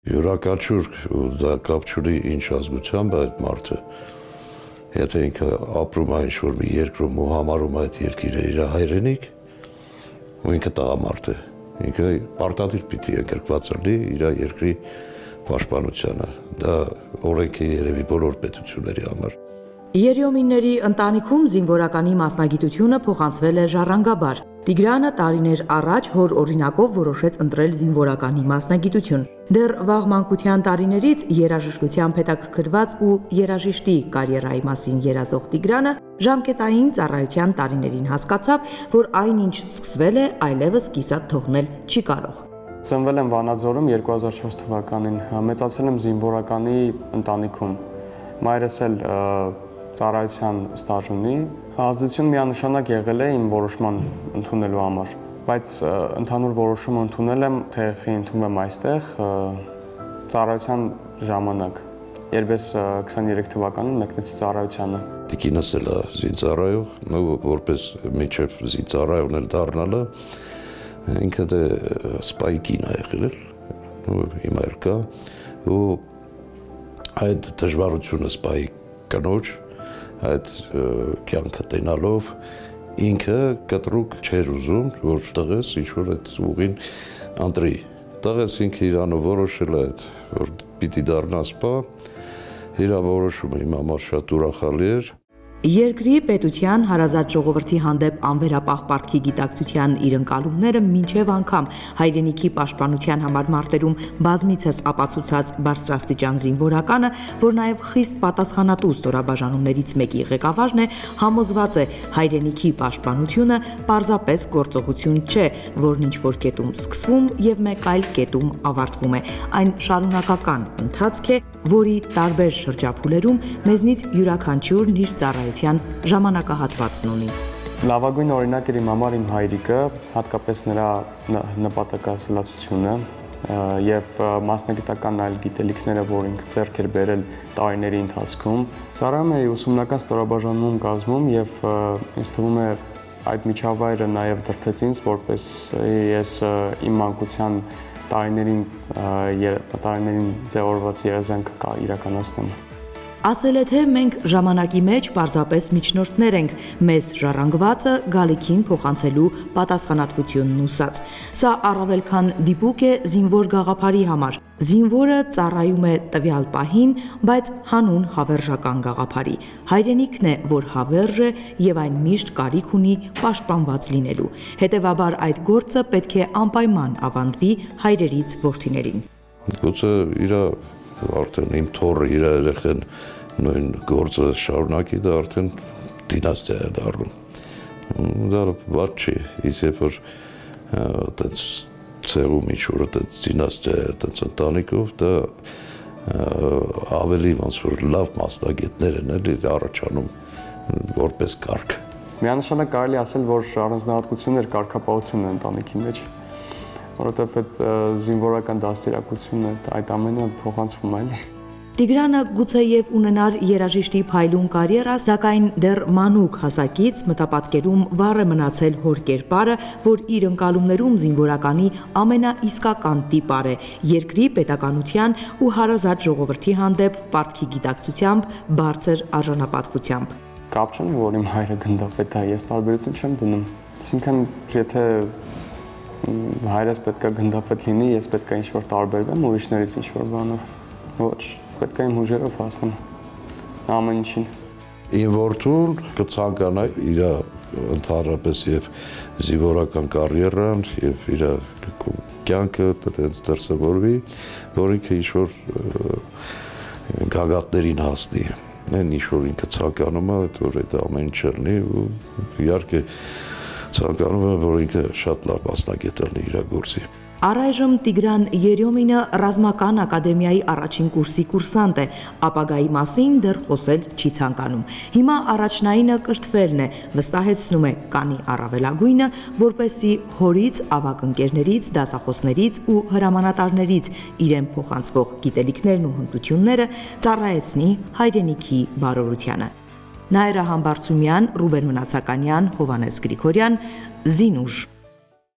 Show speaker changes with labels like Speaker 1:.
Speaker 1: Յուրաքանչյուր դա կապ չունի ինչ ազգությամբ այդ մարդը, եթե ինքը ապրում է ինչ-որ մի երկրում ու համարում այդ երկիրը իր հայրենիք, ու ինքը տղամարդ է, ինքը պարտադիր պիտի ընդգրկված լինի իր երկրի պաշտպանությանը, դա օրենք է երևի բոլոր պետությունների համար։
Speaker 2: Երյոմինների ընտանիքում զինվորականի մասնագիտությունը փոխանցվել է ժառանգաբար։ Տիգրանը տարիներ առաջ հոր օրինակով որոշեց ընտրել զինվորականի մասնագիտություն։ Դեռ վաղ մանկության տարիներից երաժշտությամբ հետաքրքրված ու երաժիշտի կարիերայի մասին երազող Տիգրանը ժամկետային ծառայության տարիներին հասկացավ, որ այնինչ սկսվել է, այլևս կիսատ թողնել չի կարող։
Speaker 3: Ծնվել եմ Վանաձորում 2004 թվականին, մեծացել եմ զինվորականի ընտանիքում։ Մայրս էլ ծառայության ստաժ ունի, ազդեցություն միանշանակ եղել է իմ որոշման ընդունելու համար, բայց ընդհանուր որոշումը ընդունել եմ, թե ընդունվեմ այստեղ ծառայության ժամանակ, երբ ես 23 թվականին մեկնեցի ծառայությանը։
Speaker 1: Տիկինս էլ է զինծառայող, որպես մինչև զինծառայողն էլ դառնալը, ինքը դե սպայկին է եղել, հիմա էլ կա, ու այդ դժվարությունը սպայի կնոջ, այդ կյանքը տենալով ինքը կտրուկ չէր ուզում, որ տղես ինչ-որ այդ ուղին ընտրի։ Տղես ինքը իրանով որոշել է, որ պիտի դառնա սպա, իր որոշումը իմ համար շատ ուրախալի էր։
Speaker 2: Երկրի պետության հարազատ ժողովրդի հանդեպ անվերապահ պարտքի գիտակցության իր ընկալումները մինչև անգամ հայրենիքի պաշտպանության համար մարտերում բազմիցս ապացուցած բարձրաստիճան զինվորականը, որ նաև խիստ պատասխանատու ստորաբաժանումներից մեկի ղեկավարն է, համոզված է հայրենիքի պաշտպանությունը պարզապես գործողություն չէ, որն ինչ-որ կետում սկսվում եւ մեկ այլ կետում ավարտվում է։ Այն շարունակական ընթացք է, որի տարբեր շրջափուլերում մեզնից յուրաքանչյուրն իր ծառայության ժամանակահատվածն ունի։
Speaker 3: Լավագույն օրինակ էր իմ համար իմ հայրիկը, հատկապես նրա նպատակասլացությունը եւ մասնագիտական այլ գիտելիքները, որ ինքը ձեռք էր բերել տարիների ընթացքում։ Ծառայում էի ուսումնական ստորաբաժանումում կազմում եւ ինձ թվում է այդ միջավայրը նաեւ դրդեց ինձ, որպես ես իմ մանկության տարիներին ձևավորված երազանքը իրականացնեմ։
Speaker 2: Ասել է, թե մենք ժամանակի մեջ պարզապես միջնորդներ ենք, մեզ ժառանգվածը գալիքին փոխանցելու պատասխանատվությունն ուսած։ Սա առավել քան դիպուկ է զինվոր գաղափարի համար։ Զինվորը ծառայում է տվյալ պահին, բայց հանուն հավերժական գաղափարի։ Հայրենիքն է, որ հավերժ է եւ այն միշտ կարիք ունի պաշտպանված լինելու։ Հետևաբար այդ գործը պետք է անպայման ավանդվի հայրերից որդիներին։
Speaker 1: Գուցե իր արդեն իմ թոռը իր երեխեն նույն գործը շարունակի, դա արդեն դինաստիա է դառնում։ Դա վատ չի, իսկ երբ որ այդպես ցեղում ինչ-որ այդպես դինաստիա է, այդպես ընտանիքով, դա ավելի ոնց որ լավ մասնագետներ են էլի առաջանում որպես կարգ։
Speaker 3: Միանշանակ կարելի ասել, որ առանձնահատկությունն էր կարգապահությունն ընտանիքի մեջ, որովհետև այդ զինվորական դաստիարակությունը այդ ամենը փոխանցվում է։
Speaker 2: Տիգրանը գուցեև ունենար երաժիշտի փայլուն կարիերա, սակայն դեռ մանուկ հասակից մտապատկերում վառ է մնացել հոր կերպարը, որ իր ընկալումներում զինվորականի ամենաիսկական տիպար է, երկրի պետականության ու հարազատ ժողովրդի հանդեպ պարտքի գիտակցությամբ, բարձր արժանապատվությամբ։
Speaker 3: Կապ չունի, որ իմ հայրը գնդապետ է, ես տարբերություն չեմ դնում։ Այսինքն, եթե հայրս պետք է գնդապետ լինի, ես պետք է ինչ-որ տարբերվեմ ուրիշներից ինչ-որ բանով։ Ոչ, պետք է իմ ուժերով հասնեմ ամեն ինչին։
Speaker 1: Իմ որդուն կցանկանա իր ընդհանրապես եւ զինվորական կարիերան եւ իր կյանքը դրսևորվի, որ ինքը ինչ-որ գագաթներին հասնի։ Այն ինչ-որ ինքը ցանկանում է, որ այդ ամեն ինչը լինի ու իհարկե ցանկանում է, որ ինքը շատ լավ մասնագետ լինի իր գործի։
Speaker 2: Առայժմ Տիգրան Երյոմինը ռազմական ակադեմիայի առաջին կուրսի կուրսանտ է, ապագայի մասին դեռ խոսել չի ցանկանում։ Հիմա առաջնայինը կրթվելն է, վստահեցնում է կանի առավելագույնը, որպեսզի հորից, ավագ ընկերներից, դասախոսներից ու հրամանատարներից իրեն փոխանցվող գիտելիքներն ու հմտությունները ծառայեցնի հայրենիքի բարօրությանը։ Նաիրա Համբարձումյան, Ռուբեն Մնացականյան, Հովհաննես Գրիգորյան, Զինուժ։